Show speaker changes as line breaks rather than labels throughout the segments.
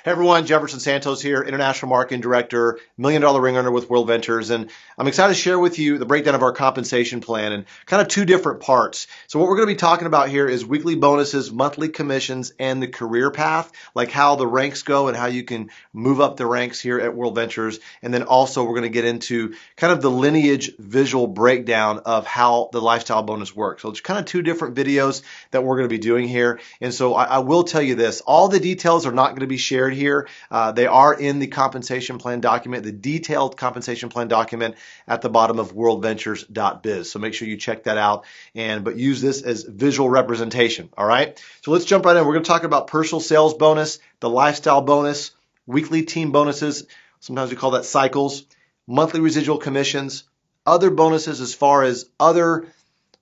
Hey everyone, Jefferson Santos here, International Marketing Director, $1 Million Ring Earner with World Ventures, and I'm excited to share with you the breakdown of our compensation plan and kind of two different parts. So what we're going to be talking about here is weekly bonuses, monthly commissions, and the career path, like how the ranks go and how you can move up the ranks here at World Ventures. And then also we're going to get into kind of the lineage visual breakdown of how the lifestyle bonus works. So it's kind of two different videos that we're going to be doing here. And so I will tell you this, all the details are not going to be shared here. They are in the compensation plan document, the detailed compensation plan document at the bottom of worldventures.biz. So make sure you check that out, but use this as visual representation. All right. So let's jump right in. We're going to talk about personal sales bonus, the lifestyle bonus, weekly team bonuses. Sometimes we call that cycles, monthly residual commissions, other bonuses as far as other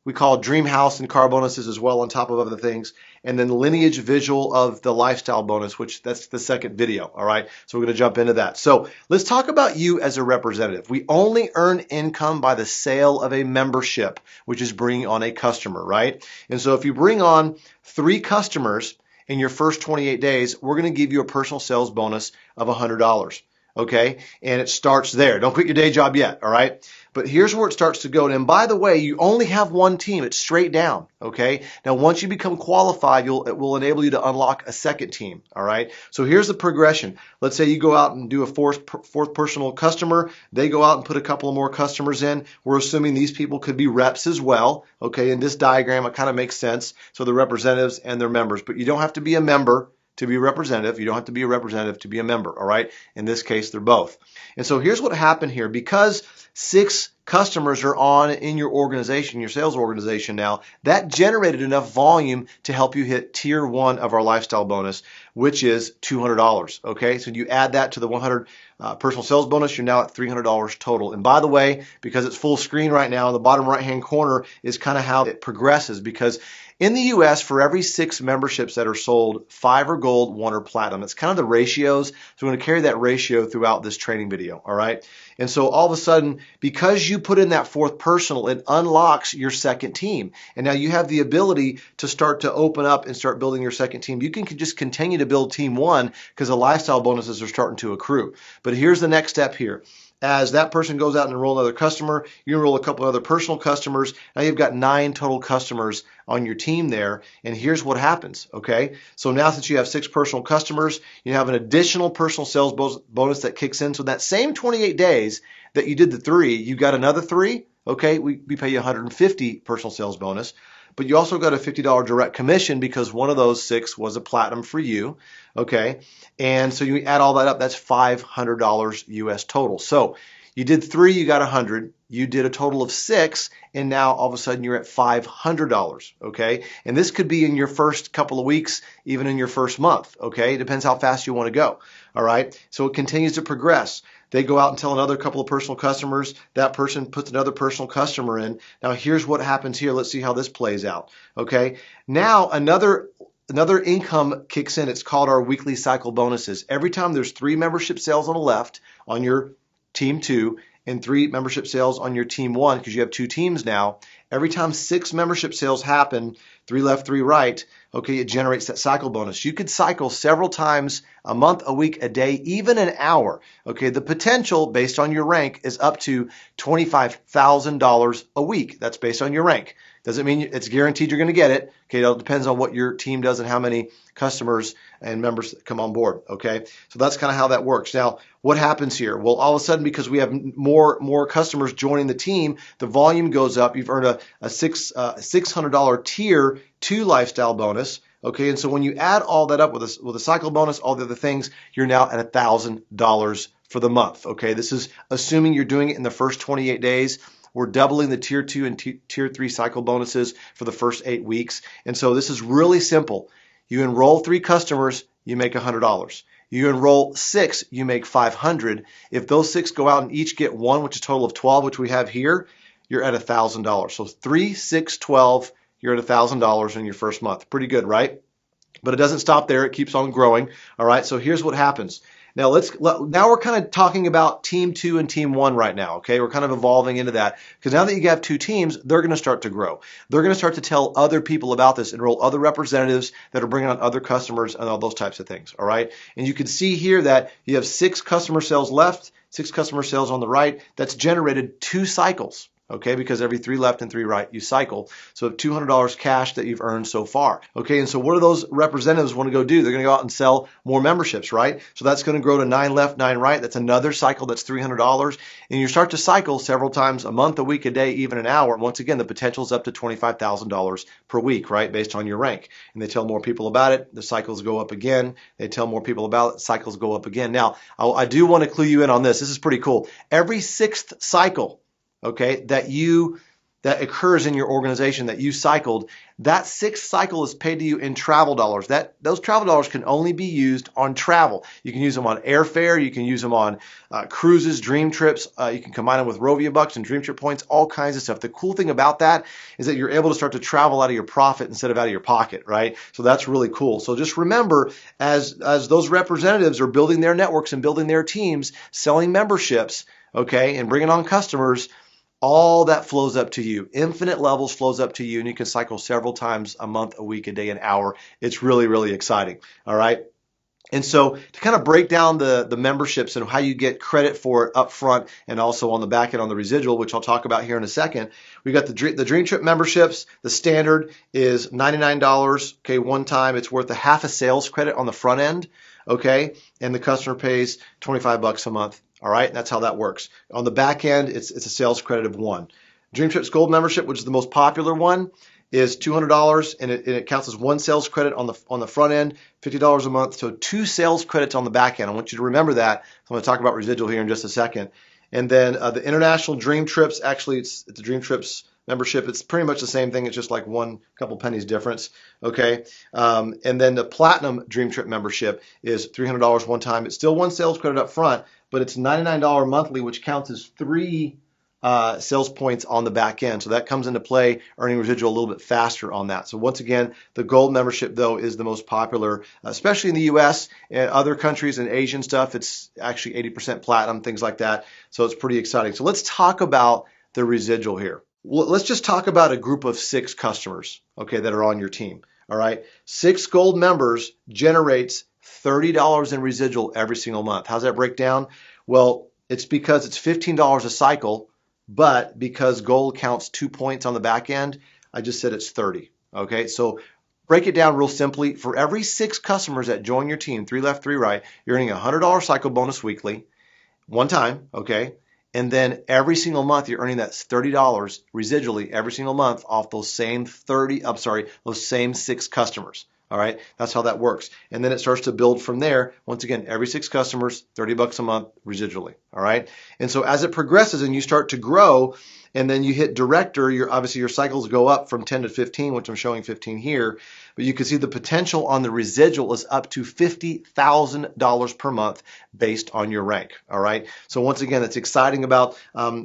we call dream house and car bonuses as well on top of other things. And then lineage visual of the lifestyle bonus, which that's the second video. All right. So we're going to jump into that. So let's talk about you as a representative. We only earn income by the sale of a membership, which is bringing on a customer, right? And so if you bring on 3 customers in your first 28 days, we're going to give you a personal sales bonus of $100. Okay. And it starts there. Don't quit your day job yet. All right. But here's where it starts to go. And by the way, you only have one team. It's straight down. Okay. Now, once you become qualified, it will enable you to unlock a second team. All right. So here's the progression. Let's say you go out and do a fourth personal customer. They go out and put a couple of more customers in. We're assuming these people could be reps as well. Okay. In this diagram, it kind of makes sense. So the representatives and their members, but you don't have to be a member to be a representative. You don't have to be a representative to be a member. All right. In this case, they're both. And so here's what happened here. Because 6 customers are on in your organization, your sales organization now, that generated enough volume to help you hit tier 1 of our lifestyle bonus, which is $200. Okay. So you add that to the 100 personal sales bonus, you're now at $300 total. And by the way, because it's full screen right now, in the bottom right hand corner is kind of how it progresses, because in the US, for every 6 memberships that are sold, 5 are gold, 1 are platinum. It's kind of the ratios. So we're going to carry that ratio throughout this training video. All right. And so all of a sudden, because you put in that 4th personal, it unlocks your second team. And now you have the ability to start to open up and start building your second team. You can just continue to build team 1 because the lifestyle bonuses are starting to accrue. But here's the next step here. As that person goes out and enroll another customer, you enroll a couple of other personal customers. Now you've got 9 total customers on your team there. And here's what happens. Okay. So now since you have 6 personal customers, you have an additional personal sales bonus that kicks in. So that same 28 days that you did the 3, you got another 3. Okay. We pay you 150 personal sales bonus. But you also got a $50 direct commission because one of those 6 was a platinum for you. Okay. And so you add all that up, that's $500 US total. So you did 3, you got 100. You did a total of 6, and now all of a sudden you're at $500. Okay. And this could be in your first couple of weeks, even in your first month. Okay. It depends how fast you want to go. All right. So it continues to progress. They go out and tell another couple of personal customers. That person puts another personal customer in. Now here's what happens here. Let's see how this plays out. Okay. Now another income kicks in. It's called our weekly cycle bonuses. Every time there's 3 membership sales on the left on your team 2 and 3 membership sales on your team 1, because you have 2 teams now, every time 6 membership sales happen, 3 left, 3 right, okay, it generates that cycle bonus. You could cycle several times a month, a week, a day, even an hour. Okay, the potential based on your rank is up to $25,000 a week. That's based on your rank. Doesn't mean it's guaranteed you're going to get it. Okay, it all depends on what your team does and how many customers and members come on board. Okay, so that's kind of how that works. Now, what happens here? Well, all of a sudden, because we have more customers joining the team, the volume goes up. You've earned a $600 tier 2 lifestyle bonus. Okay, and so when you add all that up with a cycle bonus, all the other things, you're now at $1,000 for the month. Okay, this is assuming you're doing it in the first 28 days. We're doubling the tier 2 and tier 3 cycle bonuses for the first 8 weeks. And so this is really simple. You enroll 3 customers, you make $100. You enroll 6, you make $500. If those 6 go out and each get 1, which is a total of 12, which we have here, you're at $1,000. So 3, 6, 12, you're at $1,000 in your first month. Pretty good, right? But it doesn't stop there. It keeps on growing. All right. So here's what happens. Now now we're kind of talking about team 2 and team 1 right now. Okay, we're kind of evolving into that because now that you have 2 teams, they're going to start to grow. They're going to start to tell other people about this, enroll other representatives that are bringing on other customers and all those types of things. All right, and you can see here that you have 6 customer sales left, 6 customer sales on the right. That's generated 2 cycles. Okay, because every 3 left and 3 right, you cycle. So $200 cash that you've earned so far. Okay, and so what do those representatives want to go do? They're going to go out and sell more memberships, right? So that's going to grow to 9 left, 9 right. That's another cycle. That's $300. And you start to cycle several times a month, a week, a day, even an hour. And once again, the potential is up to $25,000 per week, right, based on your rank. And they tell more people about it. The cycles go up again. They tell more people about it. Cycles go up again. Now, I do want to clue you in on this. This is pretty cool. Every 6th cycle, okay, that occurs in your organization that you cycled, that 6th cycle is paid to you in travel dollars. Those travel dollars can only be used on travel. You can use them on airfare. You can use them on cruises, dream trips. You can combine them with Rovia bucks and dream trip points, all kinds of stuff. The cool thing about that is that you're able to start to travel out of your profit instead of out of your pocket, right? So that's really cool. So just remember, as those representatives are building their networks and building their teams, selling memberships, okay, and bringing on customers, all that flows up to you. Infinite levels flows up to you, and you can cycle several times a month, a week, a day, an hour. It's really, really exciting. All right. And so to kind of break down the memberships and how you get credit for it up front and also on the back end on the residual, which I'll talk about here in a second, we got the Dream Trip memberships. The standard is $99. Okay, one time. It's worth a half a sales credit on the front end. Okay, and the customer pays $25 a month. All right, that's how that works. On the back end, it's a sales credit of 1. Dream Trips Gold membership, which is the most popular one, is $200, and it counts as 1 sales credit on the front end, $50 a month, so 2 sales credits on the back end. I want you to remember that. I'm going to talk about residual here in just a second. And then the International Dream Trips, actually, it's the Dream Trips membership. It's pretty much the same thing. It's just like couple pennies difference. Okay. And then the Platinum Dream Trip membership is $300 one time. It's still 1 sales credit up front, but it's $99 monthly, which counts as 3 sales points on the back end. So that comes into play, earning residual a little bit faster on that. So once again, the gold membership, though, is the most popular, especially in the U.S. and other countries and Asian stuff. It's actually 80% platinum, things like that. So it's pretty exciting. So let's talk about the residual here. Well, let's just talk about a group of 6 customers, okay, that are on your team. All right. 6 gold members generates $30 in residual every single month. How's that break down? Well, it's because it's $15 a cycle, but because gold counts 2 points on the back end, I just said it's 30. Okay, so break it down real simply. For every 6 customers that join your team, 3 left, 3 right, you're earning a $100 cycle bonus weekly, one time, okay? And then every single month you're earning that $30 residually every single month off those same those same 6 customers. All right, that's how that works. And then it starts to build from there. Once again, every 6 customers, $30 a month residually. All right. And so as it progresses and you start to grow, and then you hit director, obviously your cycles go up from 10 to 15, which I'm showing 15 here. But you can see the potential on the residual is up to $50,000 per month based on your rank. All right. So once again, it's exciting about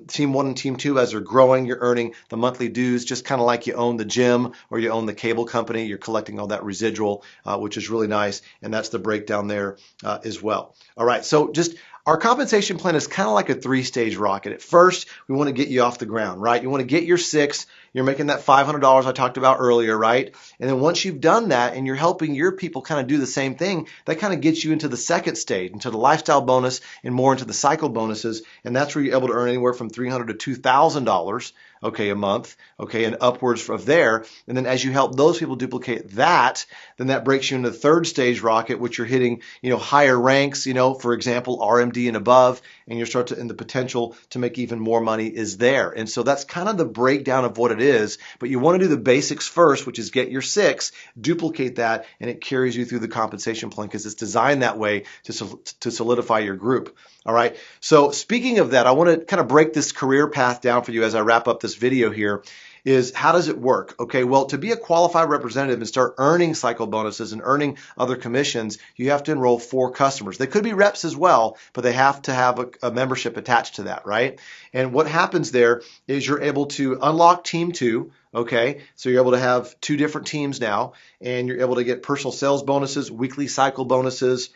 Team 1 and Team 2 as they're growing. You're earning the monthly dues, just kind of like you own the gym or you own the cable company. You're collecting all that residual, which is really nice. And that's the breakdown there as well. All right. So just our compensation plan is kind of like a 3-stage rocket. At first, we want to get you off the ground, right? You want to get your 6. You're making that $500 I talked about earlier, right? And then once you've done that and you're helping your people kind of do the same thing, that kind of gets you into the 2nd stage, into the lifestyle bonus and more into the cycle bonuses. And that's where you're able to earn anywhere from $300 to $2,000, okay, a month, okay, and upwards from there. And then as you help those people duplicate that, then that breaks you into the 3rd stage rocket, which you're hitting, higher ranks, for example, RMD and above, and and the potential to make even more money is there. And so that's kind of the breakdown of what it is. But you want to do the basics first, which is get your 6, duplicate that, and it carries you through the compensation plan because it's designed that way to solidify your group. All right. So speaking of that, I want to kind of break this career path down for you as I wrap up this video here. Is how does it work? Okay, well, to be a qualified representative and start earning cycle bonuses and earning other commissions, you have to enroll 4 customers. They could be reps as well, but they have to have a membership attached to that, right? And what happens there is you're able to unlock Team 2. Okay, so you're able to have 2 different teams now, and you're able to get personal sales bonuses, weekly cycle bonuses,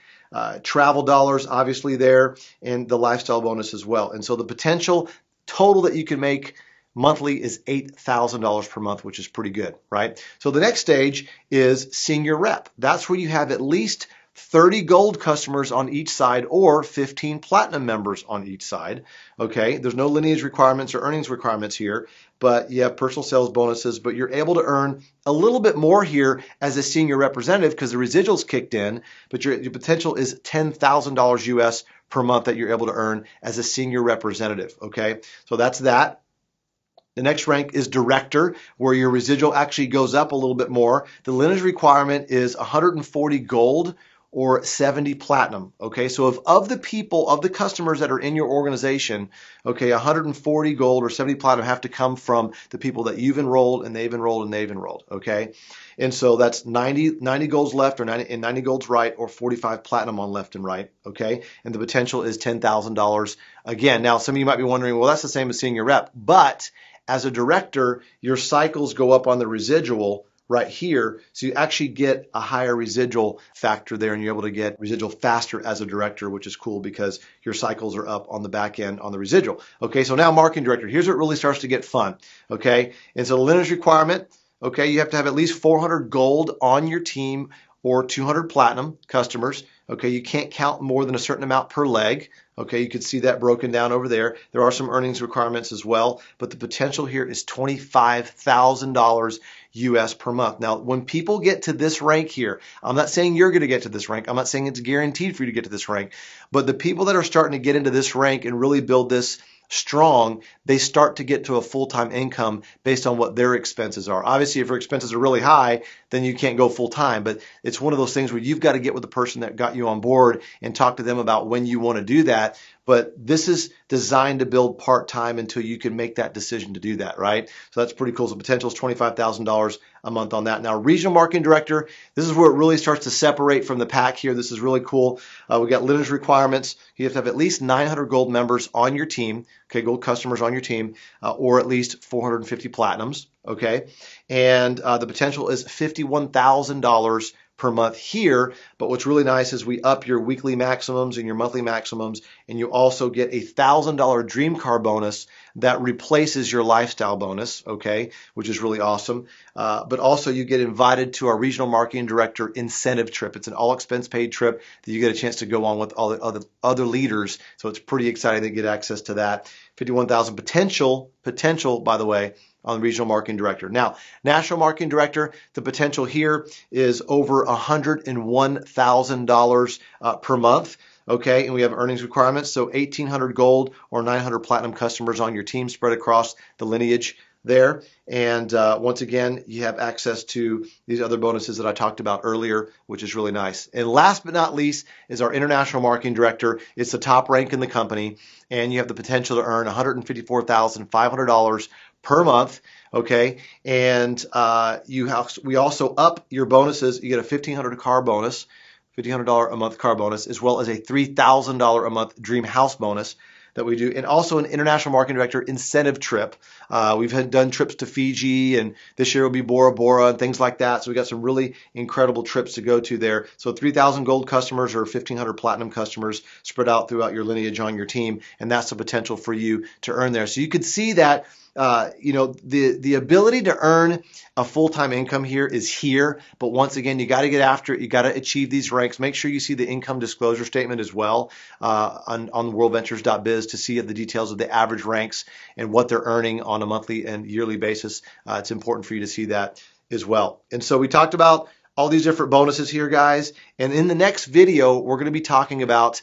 travel dollars, obviously there, and the lifestyle bonus as well. And so the potential total that you can make monthly is $8,000 per month, which is pretty good, right? So the next stage is senior rep. That's where you have at least 30 gold customers on each side or 15 platinum members on each side. Okay, there's no lineage requirements or earnings requirements here, but you have personal sales bonuses, but you're able to earn a little bit more here as a senior representative because the residuals kicked in, but your potential is $10,000 US per month that you're able to earn as a senior representative. Okay, so that's that. The next rank is director, where your residual actually goes up a little bit more. The lineage requirement is 140 gold or 70 platinum. Okay, so if of the people, of the customers that are in your organization, okay, 140 gold or 70 platinum have to come from the people that you've enrolled and they've enrolled and they've enrolled. Okay, and so that's 90 golds left or 90 golds right, or 45 platinum on left and right. Okay, and the potential is $10,000 again. Now, some of you might be wondering, well, that's the same as senior rep, but as a director, your cycles go up on the residual right here, so you actually get a higher residual factor there, and you're able to get residual faster as a director, which is cool because your cycles are up on the back end on the residual. Okay, so now marketing director. Here's where it really starts to get fun. Okay, and so the lineage requirement, okay, you have to have at least 400 gold on your team or 200 platinum customers. Okay, you can't count more than a certain amount per leg. Okay, you can see that broken down over there. There are some earnings requirements as well, but the potential here is $25,000 US per month. Now, when people get to this rank here, I'm not saying you're going to get to this rank. I'm not saying it's guaranteed for you to get to this rank, but the people that are starting to get into this rank and really build this strong, they start to get to a full-time income based on what their expenses are. Obviously, if your expenses are really high, then you can't go full-time, but it's one of those things where you've got to get with the person that got you on board and talk to them about when you want to do that. But this is designed to build part-time until you can make that decision to do that, right? So that's pretty cool. So potential is $25,000 a month on that. Now, regional marketing director, this is where it really starts to separate from the pack here. This is really cool. We got lineage requirements. You have to have at least 900 gold members on your team, okay, gold customers on your team, or at least 450 platinums, okay? And the potential is $51,000 per month here, but what's really nice is we up your weekly maximums and your monthly maximums, and you also get a $1,000 dream car bonus that replaces your lifestyle bonus, okay, which is really awesome. But also you get invited to our regional marketing director incentive trip. It's an all expense paid trip that you get a chance to go on with all the other leaders, so it's pretty exciting to get access to that. 51,000 potential, by the way, on the regional marketing director. Now, national marketing director, the potential here is over $101,000 per month. Okay, and we have earnings requirements, so 1,800 gold or 900 platinum customers on your team spread across the lineage there. And once again, you have access to these other bonuses that I talked about earlier, which is really nice. And last but not least is our international marketing director. It's the top rank in the company, and you have the potential to earn $154,500 per month. Okay, and we also up your bonuses. You get a $1,500 car bonus, $1,500 a month car bonus, as well as a $3,000 a month dream house bonus that we do, and also an international marketing director incentive trip. We've done trips to Fiji, and this year will be Bora Bora and things like that. So we got some really incredible trips to go to there. So 3,000 gold customers or 1,500 platinum customers spread out throughout your lineage on your team, and that's the potential for you to earn there. So you could see that the ability to earn a full-time income here is here, but once again, you got to get after it. You got to achieve these ranks. Make sure you see the income disclosure statement as well on worldventures.biz to see the details of the average ranks and what they're earning on a monthly and yearly basis. It's important for you to see that as well. And so we talked about all these different bonuses here, guys, and in the next video, we're going to be talking about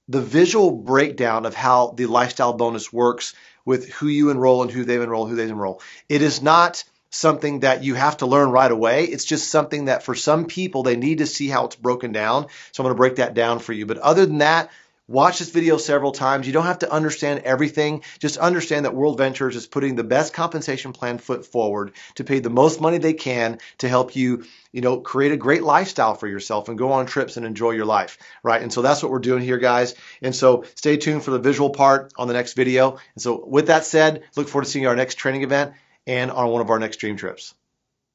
the visual breakdown of how the lifestyle bonus works with who you enroll and who they've enrolled. It is not something that you have to learn right away. It's just something that for some people, they need to see how it's broken down. So I'm going to break that down for you. But other than that, watch this video several times. You don't have to understand everything. Just understand that World Ventures is putting the best compensation plan foot forward to pay the most money they can to help you, create a great lifestyle for yourself and go on trips and enjoy your life, right? And so that's what we're doing here, guys. And so stay tuned for the visual part on the next video. And so with that said, look forward to seeing you at our next training event and on one of our next dream trips.